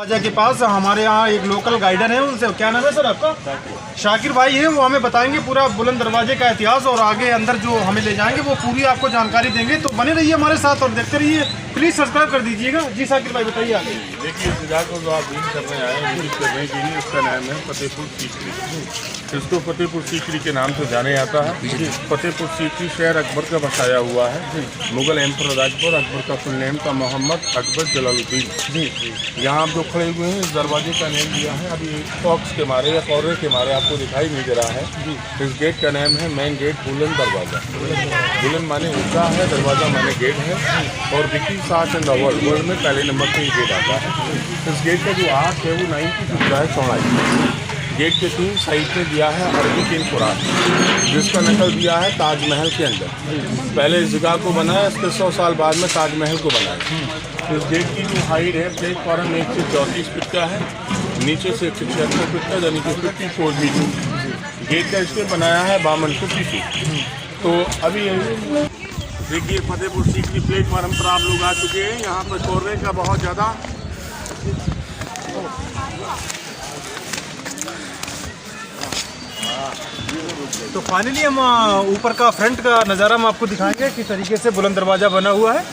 राजा के पास हमारे यहाँ एक लोकल गाइडर है, उनसे क्या नाम है सर आपका? शाकिर भाई है, वो हमें बताएंगे पूरा बुलंद दरवाजे का इतिहास और आगे अंदर जो हमें ले जाएंगे वो पूरी आपको जानकारी देंगे। तो बने रहिए हमारे साथ और देखते रहिए, प्लीज़ सब्सक्राइब कर दीजिएगा। जी शाकिर भाई बताइए आगे। देखिए, इस जगह को जो आप विजिट करने आए हैं विजिट करने के लिए, उसका नाम है फतेहपुर सीकरी। इसको फतेहपुर सीकरी के नाम से जाने जाता है। फतेहपुर सीकरी शहर अकबर का बसाया हुआ है। मुगल एम्पर अकबर का फुल नेम था मोहम्मद अकबर जलालुद्दीन। यहाँ आप जो खड़े हुए हैं इस दरवाजे का नाम दिया है, अभी फॉक्स के मारे या कौरे के मारे आपको दिखाई नहीं दे रहा है। इस गेट का नाम है मेन गेट बुलंद दरवाज़ा। बुलंद माने ऊंचा है, दरवाज़ा माने गेट है। और विकी साथ इन द वर्ल्ड में पहले नंबर पे ये गेट आता है। इस गेट का जो आर्क है वो 90 फीट का है चौड़ाई। गेट के 3 साइड में दिया है अरबी इन कुरान, जिसका नकल दिया है ताजमहल के अंदर। पहले इस जगह को बनाया, इसके 100 साल बाद में ताजमहल को बनाया। इस गेट की जो हाइट है प्लेटफॉर्म 134 फीट का है, नीचे से 176 फीट का, यानी कि 54 फीट। गेट का इसमें बनाया है 52 फीट। तो अभी देखिए फतेहपुर सीकरी प्लेटफॉर्म पर आप लोग आ चुके हैं। यहाँ पर कोर्रे का बहुत ज़्यादा तो फाइनली हम ऊपर का फ्रंट का नज़ारा हम आपको दिखाएंगे किस तरीके से बुलंद दरवाज़ा बना हुआ है।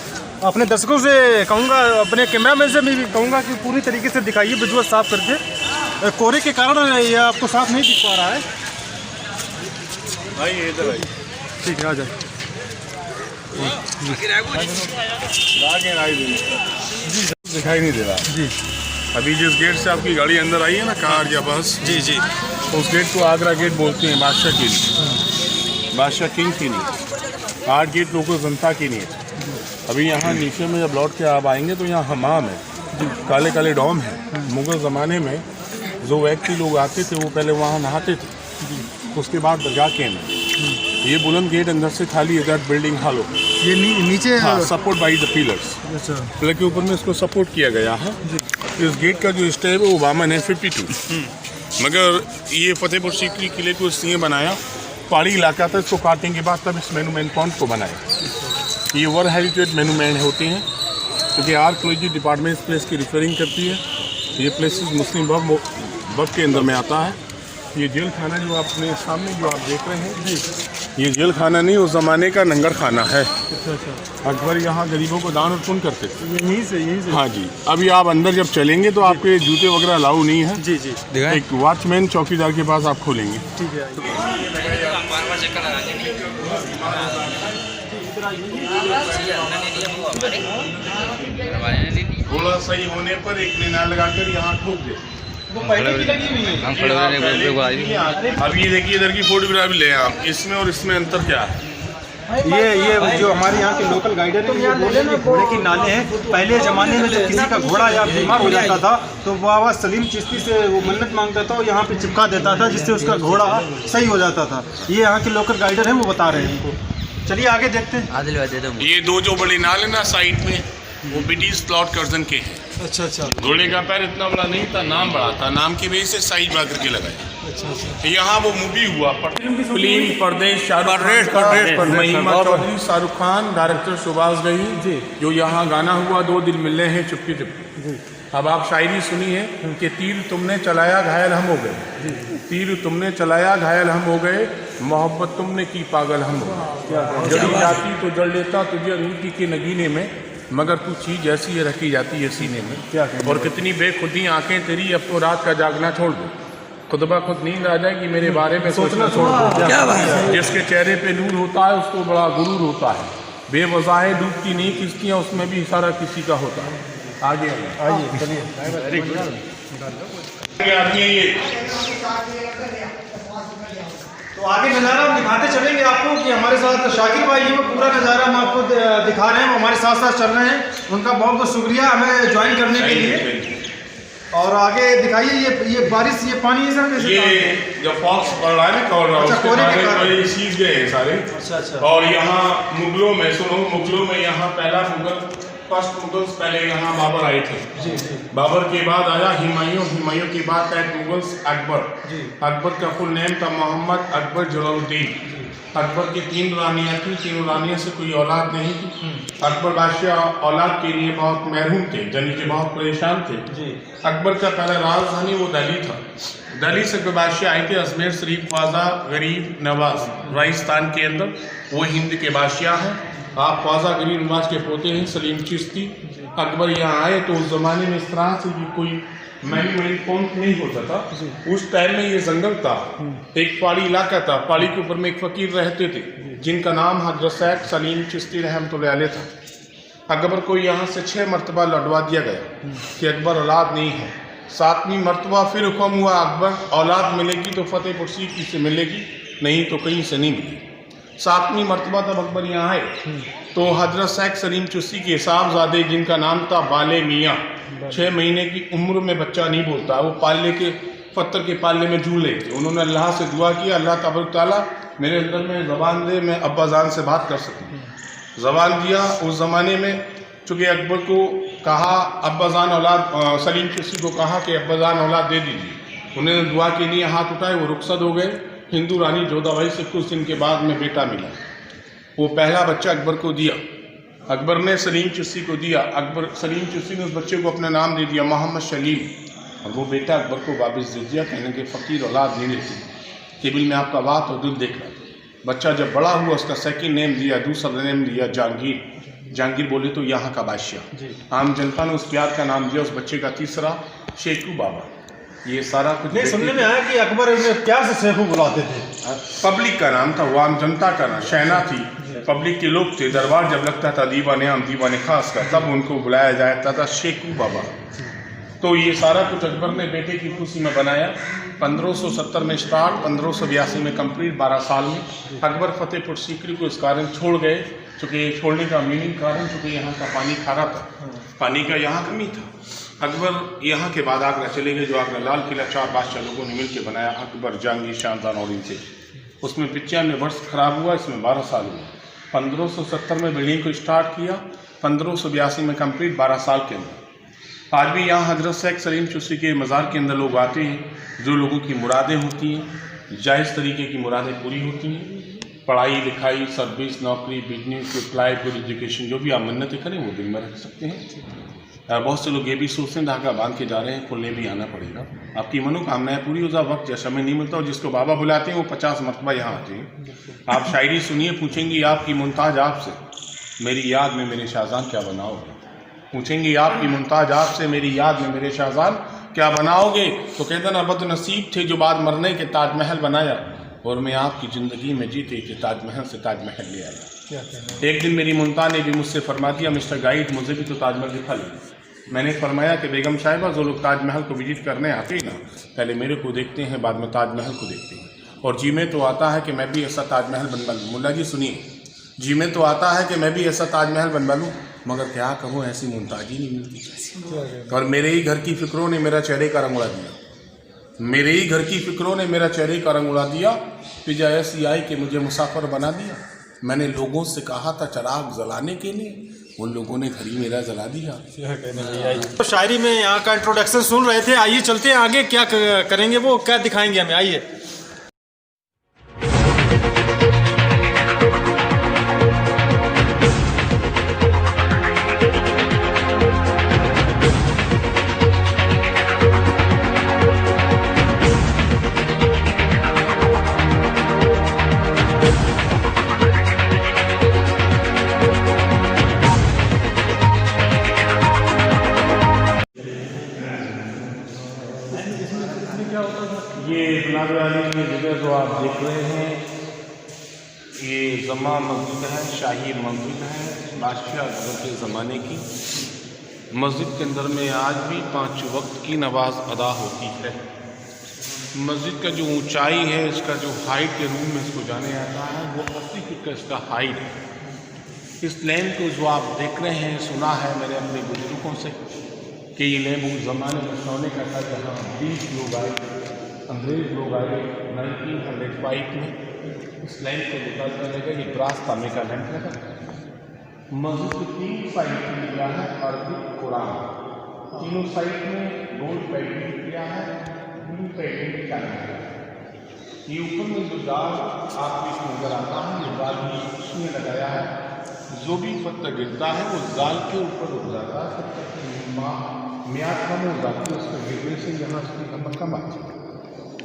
अपने दर्शकों से कहूँगा, अपने कैमरामैन से भी कहूँगा कि पूरी तरीके से दिखाइए विजुअल साफ करके। कोहरे के कारण ये आपको साफ नहीं दिख पा रहा है। भाई इधर आइए, ठीक है आ जाए। जी दिखाई नहीं दे रहा जी। अभी जिस गेट से आपकी गाड़ी अंदर आई है ना, कार या बस, जी जी, तो उस गेट को आगरा गेट बोलते हैं। बादशाह की नहीं, बादशाह किंग की नहीं। 8 गेट लोगों जनता की नहीं है। अभी यहाँ नीचे में जब लौट के आप आएंगे तो यहाँ हमाम है, काले काले डॉम है। मुगल ज़माने में जो व्यक्ति लोग आते थे वो पहले वहाँ नहाते थे, उसके बाद दरगाह के में। ये बुलंद गेट अंदर से खाली है, दैट बिल्डिंग हालो। ये नीचे सपोर्ट बाई द पिलर्स। अच्छा, पिलर के ऊपर में इसको सपोर्ट किया गया है। इस गेट का जो स्टेप है वो वामन है 52। मगर ये फतेहपुर सीकरी किले को इसलिए बनाया, पहाड़ी इलाका था, इसको काटने के बाद तब इस मेनूमेंट पॉइंट को बनाया। ये वर्ल्ड हेरिटेज मेनूमेंट होते हैं, क्योंकि आर्कियोलॉजी डिपार्टमेंट इस प्लेस की रिफरिंग करती है। ये प्लेस मुस्लिम वक्त के अंदर में आता है। ये जेल खाना जो आपने सामने जो आप देख रहे हैं जी, ये जेल खाना नहीं, उस ज़माने का लंगर खाना है। अच्छा। अकबर यहाँ गरीबों को दान और पुण्य करते थे। यहीं से हाँ जी। अभी आप अंदर जब चलेंगे तो आपके जूते वगैरह अलाउ नहीं है। जी जी, एक वॉचमैन चौकीदार के पास आप खोलेंगे। ठीक है। थोड़ा सही होने पर एक मीनार लगाकर यहाँ ठोक दे। वो पहले की लगी हुई है। अब ये देखिए इधर की फोटोग्राफ ले आप, इसमें और इसमें अंतर क्या है? ये जो हमारे यहाँ के लोकल गाइडर है ये बोले कि घोड़े की नाले हैं। पहले ज़माने में जब किसी का घोड़ा या बीमार हो जाता था तो बाबा सलीम चिश्ती से वो मन्नत मांगता था और यहाँ पे चिपका देता था, जिससे उसका घोड़ा सही हो जाता था। ये यहाँ के लोकल गाइडर हैं, वो बता रहे हैं हमको। चलिए आगे देखते हैं। ये 2 जो बड़े नाल है ना साइड में, वो ब्रिटिश लॉर्ड कर्जन के हैं। अच्छा। घोड़े का पैर इतना बड़ा नहीं था, नाम बड़ा था, नाम की वजह से साइज बड़ा करके लगाया। अच्छा। यहाँ वो मूवी हुआ फिल्म परदेश, शाहरुख खान, डायरेक्टर सुभाष गई जी, जो यहाँ गाना हुआ 2 दिल मिले हैं चुपके चुपके। अब आप शायरी सुनी है कि तीर तुमने चलाया घायल हम हो गए, तीर तुमने चलाया घायल हम हो गए, मोहब्बत तुमने की पागल हम हो गए। जड़ी जाती तो जड़ लेता तुझे रूठी के नगीने में, मगर तू चीज ऐसी है रखी जाती है सीने में। क्या और कितनी बेखुदी आंखें तेरी, अब तो रात का जागना छोड़ दो, खुद ब खुद नींद आ जाएगी मेरे बारे में सोचना छोड़ दो। क्या बात है। जिसके चेहरे पे नूर होता है उसको बड़ा गुरूर होता है, बेवज़ाह डूबती नहीं किश्तियाँ उसमें भी इशारा किसी का होता है। आगे आइए, चलिए। तो आगे नज़ारा हम दिखाते चलेंगे आपको कि हमारे साथ शाकिर भाई ये पूरा नज़ारा हम आपको दिखा रहे हैं, हमारे साथ साथ चल रहे हैं। उनका बहुत बहुत शुक्रिया हमें ज्वाइन करने के लिए। और आगे दिखाइए ये बारिश, ये पानी है सर कैसे? ये जब फॉक्स पड़ रहा है ना कोहरे सीज गए हैं सारे। अच्छा। और यहाँ मुगलों में सुनो, मुगलों में यहाँ पहला मुगल, फर्स्ट मुगल्स पहले यहाँ बाबर आए थे। जी। बाबर के बाद आया हुमायूं के बाद मुगल्स अकबर। जी। अकबर का फुल नेम था मोहम्मद अकबर जलालुद्दीन। अकबर की 3 रानियाँ थी, तीनों रानियों से कोई औलाद नहीं थी। अकबर बादशाह औलाद के लिए बहुत महरूम थे, यानी कि बहुत परेशान थे। अकबर का पहला राजधानी वो दिल्ली था। दिल्ली से अकबर बादशाह आए थे अजमेर शरीफ ख्वाजा गरीब नवाज राजस्थान के अंदर, वो हिंद के बादशाह हैं। आप ख्वाजा गरीब नवाज के पोते हैं सलीम चिश्ती। अकबर यहाँ आए तो उस ज़माने में इस तरह से कोई मैरी पॉइंट नहीं होता था। उस टाइम में ये जंगल था, एक पहाड़ी इलाका था। पहाड़ी के ऊपर में एक फ़कीर रहते थे जिनका नाम हजरत सैयद सलीम चिश्ती रहमतुल्लाह अलैह था। अकबर को यहाँ से 6 मरतबा लौटवा दिया गया कि अकबर औलाद नहीं है। 7वीं मरतबा फिर हुक्म हुआ अकबर औलाद मिलेगी तो फतेहपुर सीकरी से मिलेगी, नहीं तो कहीं से नहीं मिलेगी। 7वीं मरतबा तब अकबर यहाँ आए तो हजरत सैयद सलीम चिश्ती के साहबजादे जिनका नाम था बाले मियाँ, 6 महीने की उम्र में बच्चा नहीं बोलता, वो पाले के पत्थर के पाले में झूल रहे थे। उन्होंने अल्लाह से दुआ किया, अल्लाह तबारक ताला मेरे अंदर में ज़बान दे, मैं अब्बाजान से बात कर सकूँ। ज़बान दिया। उस ज़माने में चूँकि अकबर को कहा अब्बाजान औलाद, सलीम चिश्ती को कहा कि अब्बाजान औलाद दे दीजिए। उन्होंने दुआ के लिए हाथ उठाए, वो रुखसत हो गए। हिंदू रानी जोधाबाई से कुछ दिन के बाद में बेटा मिला। वो पहला बच्चा अकबर को दिया, अकबर ने सलीम चिश्ती को दिया। सलीम चिश्ती ने उस बच्चे को अपना नाम दे दिया मोहम्मद सलीम। और वो बेटा अकबर को वापस दे दिया, कहने के फ़कीर औलाद नहीं लेते, केबिल में आपका बात और दिल देख रहा था। बच्चा जब बड़ा हुआ उसका सेकंड नेम दिया, दूसरा नेम दिया जहांगीर। जहांगीर बोले तो यहाँ का बादशाह। आम जनता ने उस प्यार का नाम दिया उस बच्चे का तीसरा शेखू बाबा। ये सारा कुछ नहीं, सुनने में आया कि अकबर उन्हें प्यार से शेखू बुलाते थे। पब्लिक का नाम था, वो आम जनता का नाम। शहना थी, पब्लिक के लोग थे। दरबार जब लगता था दीवाने आम दीवाने खास का, तब उनको बुलाया जाता था शेखू बाबा। तो ये सारा कुछ अकबर ने बेटे की खुशी में बनाया। 1570 में स्टार्ट, 1582 में कंप्लीट, 12 साल में। अकबर फतेहपुर सीकरी को इस कारण छोड़ गए, चूँकि छोड़ने का मीनिंग कारण चूँकि यहाँ का पानी खारा था, पानी का यहाँ कमी था। अकबर यहाँ के बाद आगरा चले गए, जो आगरा लाल किला 4 बादशाह लोगों ने मिलकर बनाया, अकबर, जहांगीर, शाहजहां और इनसे। उसमें 95 वर्ष खराब हुआ, इसमें 12 साल हुआ। 1570 में बिल्डिंग को स्टार्ट किया, 1582 में कंप्लीट, 12 साल के अंदर। आज भी यहाँ हजरत सैयद सलीम चिश्ती के मज़ार के अंदर लोग आते हैं। जो लोगों की मुरादें होती हैं, जायज़ तरीके की मुरादें पूरी होती हैं। पढ़ाई लिखाई, सर्विस, नौकरी, बिजनेस, अप्लाई फॉर एजुकेशन, जो भी आप मन्नतें करें वो दिल में रख सकते हैं। बहुत से लोग ये भी सोचते हैं धागा बांध के जा रहे हैं, खुलने भी आना पड़ेगा। आपकी मनोकामनाएं पूरी हो जाए, वक्त जैसा में नहीं मिलता। और जिसको बाबा बुलाते हैं वो 50 मरतबा यहाँ आते हैं। आप शायरी सुनिए, पूछेंगी आपकी मुमताज आपसे, मेरी याद में मेरे शाहजहां क्या बनाओगे। पूछेंगी आपकी मुमताज आपसे, मेरी याद में मेरे शाहजहां क्या बनाओगे। तो कहते ना बदनसीब थे जो बाद मरने के ताजमहल बनाया, और मैं आपकी ज़िंदगी में जीते कि ताजमहल से ताजमहल ले आया। एक दिन मेरी मुमताज ने भी मुझसे फरमा दिया, मिस्टर गाइड मुझे भी तो ताजमहल दिखा ले। मैंने फरमाया कि बेगम साहिबा, जो लोग ताजमहल को विजिट करने आते हैं ना, पहले मेरे को देखते हैं, बाद में ताजमहल को देखते हैं। और जी में तो आता है कि मैं भी ऐसा ताजमहल बनवा लूँ। मुल्ला जी सुनिए, जी में तो आता है कि मैं भी ऐसा ताजमहल बनवा लूँ, मगर क्या कहूँ ऐसी मुमताज ही नहीं मिलती। और मेरे ही घर की फिक्रों ने मेरा चेहरे का रंग उड़ा दिया। मेरे ही घर की फिक्रों ने मेरा चेहरे का रंग उड़ा दिया। फिजा ऐसी आई कि मुझे मुसाफिर बना दिया। मैंने लोगों से कहा था चराग जलाने के लिए, उन लोगों ने घर ही मेरा जला दिया। तो शायरी में यहाँ का इंट्रोडक्शन सुन रहे थे, आइए चलते हैं आगे, क्या करेंगे वो क्या दिखाएंगे हमें, आइए। ये गुलाब वाली की जगह जो आप देख रहे हैं, ये जमा मस्जिद है, शाही मस्जिद है, बादशाह अकबर के ज़माने की। मस्जिद के अंदर में आज भी 5 वक्त की नमाज अदा होती है। मस्जिद का जो ऊंचाई है, इसका जो हाइट के रूम में इसको जाने आता है, वो 80 फीट का इसका हाइट है। इस लैंड को जो आप देख रहे हैं, सुना है मैंने अपने बुजुर्गों से कि ये लैंड उस ज़माने में सोने का था, जहाँ 20 लोग आए, अंग्रेज़ लोग आए 1905 में। इस लैंड को निकालने लगा, ये ब्रास तांबे का लैंड लगा। मस्जिद के 3 साइड में किया है अरबी कुरान, तीनों साइड में गोल्ड पेंटिंग किया है, ब्लू पेंटिंग किया है। ये ऊपर में जो जाल आपको इसमें नजर आता है, ये जाल भी उसने लगाया है। जो भी पत्थर गिरता है वो जाल के ऊपर उठ जाता है, तब तक म्याद कम हो जाती है, उसके गिरने से यहाँ उसकी नंबर कम आती है।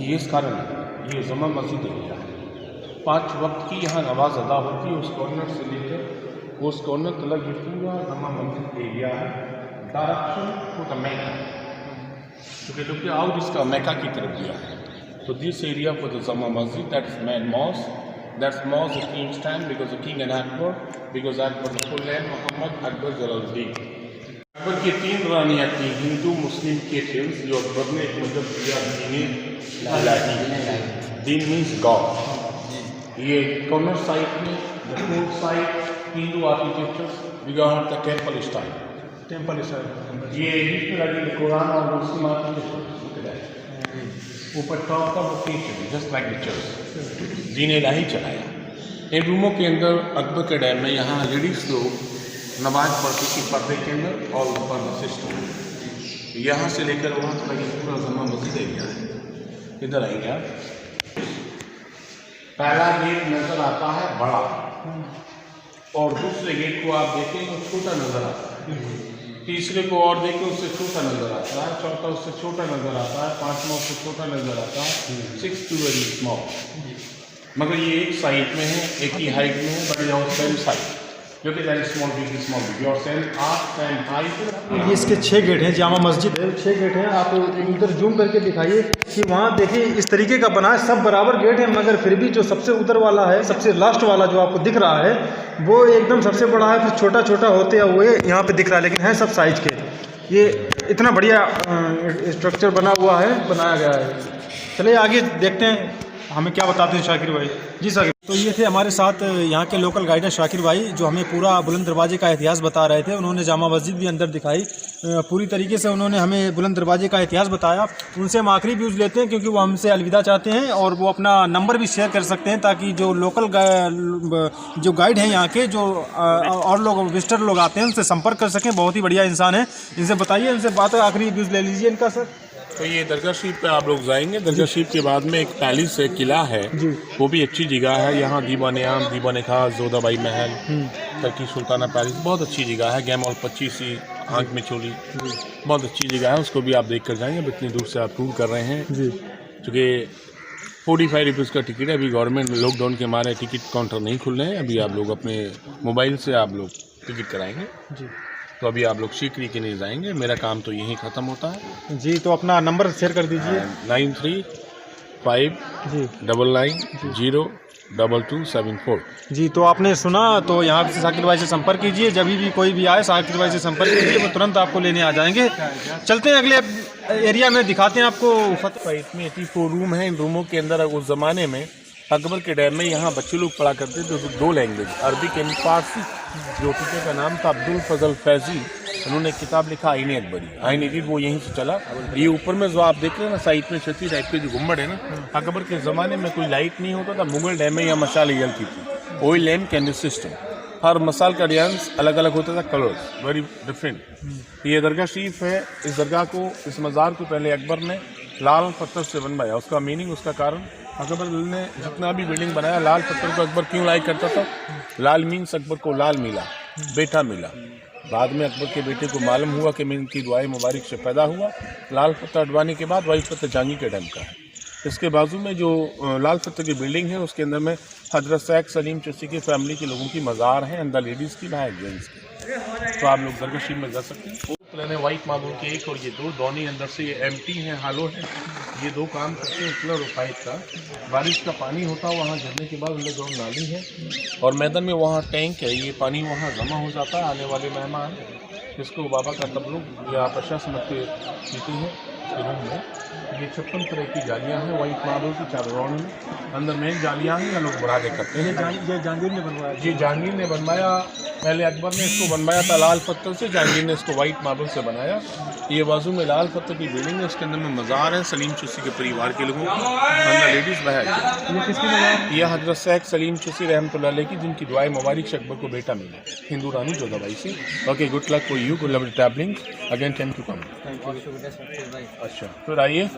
ये इस कारण ये जमा मस्जिद एरिया है। 5 वक्त की यहाँ नमाज अदा होती है। उस कॉर्नर से लेकर उस कॉर्नर तक ये पूरा जमा मस्जिद एरिया है। डायरेक्शन टू द मैका, क्योंकि आउट इसका मैका की तरफ दिया है। So this area for the Jama Masjid, that's main mosque. That's mosque the king's time because the king and Akbar, because Akbar the full name Muhammad Akbar Jalaluddin. Akbar की 3 रानियाँ थी, हिंदू मुस्लिम के थे, जो अकबर ने एक मतलब दिया दीन मीन्स गॉड। ये कॉर्नर साइड में the fourth side Hindu architectures बिगाड़ द टेम्पल स्टाइल। ये बीच में लगी कुरान और मुस्लिम आर्किटेक्चर। ऊपर टॉप का location just like the church दीन इलाही चलाया। इन रूमों के अंदर अकबर के टाइम में यहाँ लेडीज़ लोग नमाज पढ़ती थी पर्दे के अंदर और ऊपर सिस्टम। यहाँ से लेकर वहाँ तक ये पूरा जमा मस्जिद एरिया है। इधर आएंगे आप, पहला गेट नज़र आता है बड़ा और दूसरे गेट को आप देखें तो छोटा नज़र आता है। तीसरे को और देखें उससे छोटा नज़र आता है, चौथा उससे छोटा नज़र आता है, 5वां उससे छोटा नज़र आता है, 6 टू वेरी स्मॉल। मगर ये एक साइड में है, एक ही हाइट में है, बट योर सेम साइड जो कि that small big your same same height. ये इसके 6 गेट हैं, जामा मस्जिद है 6 गेट हैं। आप उधर जूम करके दिखाइए कि वहाँ देखिए इस तरीके का बना है, सब बराबर गेट है, मगर फिर भी जो सबसे उधर वाला है, सबसे लास्ट वाला जो आपको दिख रहा है वो एकदम सबसे बड़ा है, फिर छोटा छोटा होते हैं वो यहाँ पे दिख रहा है, लेकिन है सब साइज के। ये इतना बढ़िया स्ट्रक्चर बना हुआ है, बनाया गया है। चलिए आगे देखते हैं हमें क्या बताते हैं शाकिर भाई। जी शाकिर, तो ये थे हमारे साथ यहाँ के लोकल गाइडर शाकिर भाई, जो हमें पूरा बुलंद दरवाजे का इतिहास बता रहे थे। उन्होंने जामा मस्जिद भी अंदर दिखाई, पूरी तरीके से उन्होंने हमें बुलंद दरवाजे का इतिहास बताया। उनसे हम आखिरी व्यूज़ लेते हैं क्योंकि वो हमसे अलविदा चाहते हैं और वो अपना नंबर भी शेयर कर सकते हैं ताकि जो लोकल जो गाइड हैं यहाँ के, जो और लोग विजिटर लोग आते हैं उनसे संपर्क कर सकें। बहुत ही बढ़िया इंसान है, इनसे बताइए, इनसे बात आखिरी व्यूज़ ले लीजिए इनका सर। तो ये दरगाह शरीफ पे आप लोग जाएंगे। दरगाह शरीफ के बाद में एक पैलेस है, किला है, वो भी अच्छी जगह है। यहाँ दीवान-ए-आम, दीवान-ए-खास, जोधाबाई महल, टर्की सुल्ताना पैलेस, बहुत अच्छी जगह है। गैमॉल 25 आंख में चोली, बहुत अच्छी जगह है, उसको भी आप देख कर जाएंगे। इतनी दूर से आप टूर कर रहे हैं क्योंकि 45 रुपीज़ का टिकट है। अभी गवर्नमेंट लॉकडाउन के मारे टिकट काउंटर नहीं खुल रहे हैं। अभी आप लोग अपने मोबाइल से आप लोग टिकट कराएंगे। तो अभी आप लोग सीकरी के लिए जाएंगे। मेरा काम तो यहीं ख़त्म होता है। जी, तो अपना नंबर शेयर कर दीजिए। 9359902274। जी, तो आपने सुना, तो यहाँ से शाकिर भाई से संपर्क कीजिए। जब भी कोई भी आए शाकिर भाई से संपर्क कीजिए, वो तुरंत आपको लेने आ जाएंगे। चलते हैं अगले एरिया में, दिखाते हैं आपको। इसमें 84 रूम हैं। इन रूमों के अंदर उस ज़माने में अकबर के टाइम में यहाँ बच्चे लोग पढ़ा करते थे 2 लैंग्वेज, अरबिक एंड फारसी। जो टीचर का नाम था अब्दुल फजल फैजी, उन्होंने किताब लिखा आईन अकबरी, आईन अकबरी, वो यहीं से चला। ये ऊपर में जो आप देख रहे हैं ना, साइड में छती टाइप के जो गुम्बद है ना, अकबर के ज़माने में कोई लाइट नहीं होता था। मुगल टाइम में यह मशाल जलती थी, ऑयल लैम्प कैंडल सिस्टम। हर मसाल का डिजाइंस अलग अलग होता था, कलर्स वेरी डिफरेंट। ये दरगाह शरीफ है। इस दरगाह को, इस मज़ार को पहले अकबर ने लाल पत्थर से बनवाया। उसका मीनिंग, उसका कारण, अकबर ने जितना भी बिल्डिंग बनाया, लाल पत्थर को अकबर क्यों लाइक करता था? लाल मीन्स अकबर को लाल मिला, बेटा मिला। बाद में अकबर के बेटे को मालूम हुआ कि मैं इनकी दुआएं मुबारक से पैदा हुआ। लाल पत्थर हटवाने के बाद वाइट पत्थर जहांगीर के टाइम का है। इसके बाजू में जो लाल पत्थर की बिल्डिंग है, उसके अंदर में हजरत शेख सलीम चिश्ती की फैमिली के लोगों की मज़ार हैं, अंदर लेडीज़ की, बाहर जेंट्स की। तो आप लोग दरगाह शरीफ में जा सकते हैं। प्लान वाइट मार्बल के 1 और ये 2 दोनों अंदर से ये एम्प्टी हैं, हालो हैं। ये 2 काम करते हैं कलर और पाइप का। बारिश का पानी होता है वहाँ गिरने के बाद, अंडरग्राउंड नाली है और मैदान में वहाँ टैंक है। ये पानी वहाँ जमा हो जाता है। आने वाले मेहमान जिसको बाबा का तबलुग या प्रशा समझ के पीते हैं रूम में। ये 56 तरह की जालियाँ हैं वाइट मार्बल की, चारों राउंड में। अंदर में जालियाँ हैं या लोग बढ़ा के करते हैं। ये जहांगीर ने बनवाया? जी, जहांगीर ने बनवाया। पहले अकबर ने इसको बनवाया था लाल पत्थर से, जहांगीर ने इसको वाइट मार्बल से बनाया। ये बाजू में लाल पत्थर की बिल्डिंग है, इसके अंदर में मज़ार है सलीम चिश्ती के परिवार के लोगों की, अंदर लेडीज़ बाहर। ये किसकी मज़ार? यह हजरत शेख सलीम चिश्ती रहमतुल्लाह अलैह की, जिनकी दुआएं मुबारक से अकबर को बेटा मिला, हिंदू रानी जोधाबाई से। Okay, good luck for you, good luck with travelling again, time to come. अच्छा, फिर आइए।